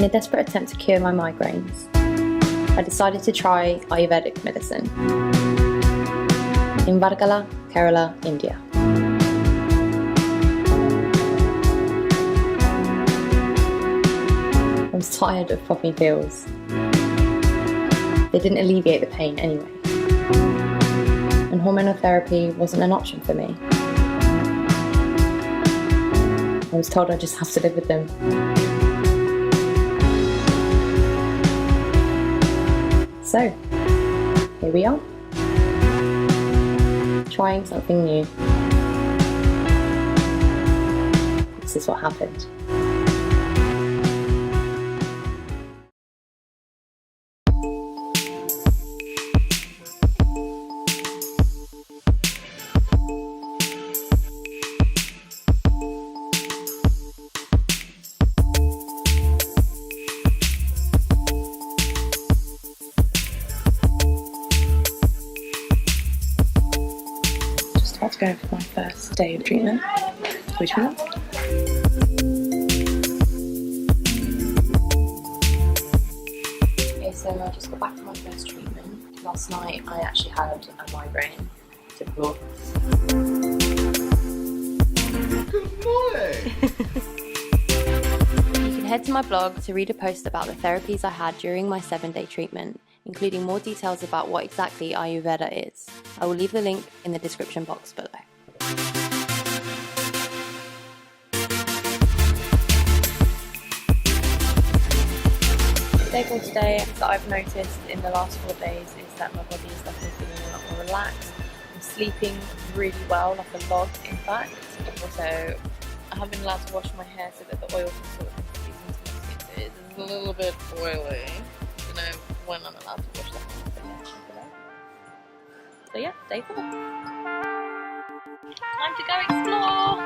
In a desperate attempt to cure my migraines, I decided to try Ayurvedic medicine in Varkala, Kerala, India. I was tired of popping pills. They didn't alleviate the pain anyway. And hormonal therapy wasn't an option for me. I was told I just have to live with them. So, here we are. Trying something new. This is what happened. About to go for my first day of treatment. Wish me luck. Okay, so I just got back from my first treatment. Last night I actually had a migraine. Typical. Good morning! You can head to my blog to read a post about the therapies I had during my 7-day treatment, including more details about what exactly Ayurveda is. I will leave the link in the description box below. Day for today that I've noticed in the last 4 days is that my body is definitely feeling a lot more relaxed. I'm sleeping really well, like a log in fact. Also, I haven't been allowed to wash my hair so that the oil can sort of infuse into my skin. So it's a little bit oily. I don't know when I'm allowed to wash that hair, but yeah, check it out. So yeah, day 4. Time to go explore!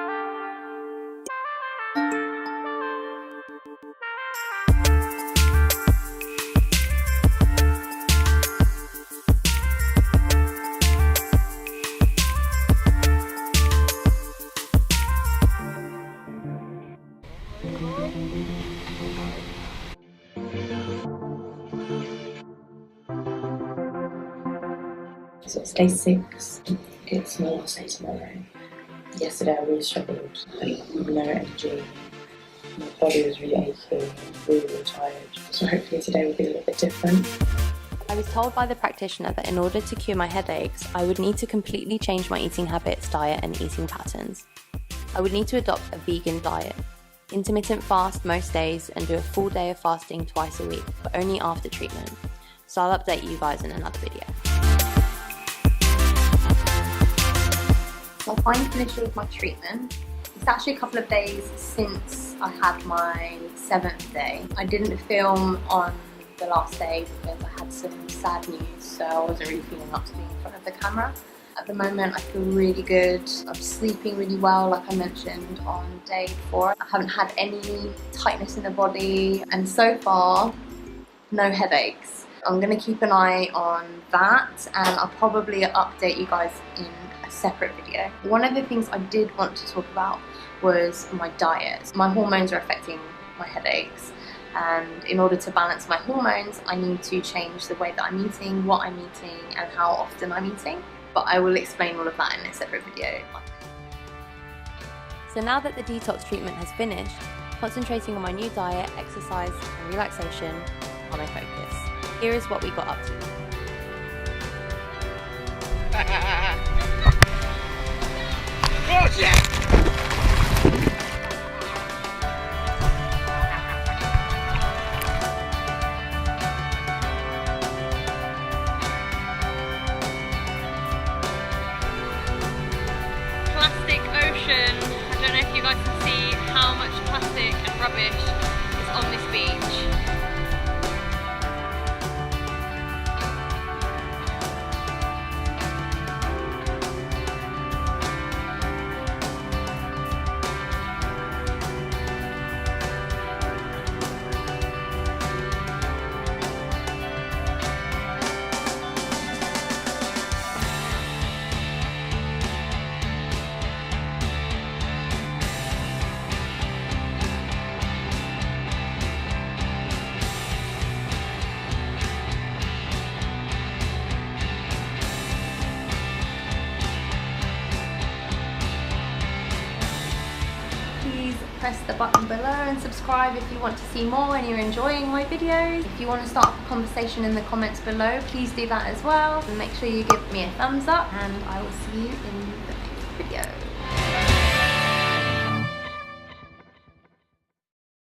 So it's day 6, it's my last day tomorrow. Yesterday I really struggled, no energy, my body was really achy, really tired. So hopefully today will be a little bit different. I was told by the practitioner that in order to cure my headaches, I would need to completely change my eating habits, diet and eating patterns. I would need to adopt a vegan diet, intermittent fast most days and do a full day of fasting twice a week, but only after treatment. So I'll update you guys in another video. So I finally finished with my treatment. It's actually a couple of days since I had my 7th day. I didn't film on the last day because I had some sad news, so I wasn't really feeling up to being in front of the camera. At the moment I feel really good. I'm sleeping really well, like I mentioned on day 4. I haven't had any tightness in the body, and so far, no headaches. I'm going to keep an eye on that, and I'll probably update you guys in a separate video. One of the things I did want to talk about was my diet. My hormones are affecting my headaches, and in order to balance my hormones I need to change the way that I'm eating, what I'm eating and how often I'm eating, but I will explain all of that in a separate video. So now that the detox treatment has finished, concentrating on my new diet, exercise and relaxation are my focus. Here is what we got up to. Oh yeah! Plastic ocean. I don't know if you guys can see how much plastic and rubbish is on this beach. press the button below and subscribe if you want to see more and you're enjoying my videos. If you want to start a conversation in the comments below, please do that as well. And make sure you give me a thumbs up, and I will see you in the next video.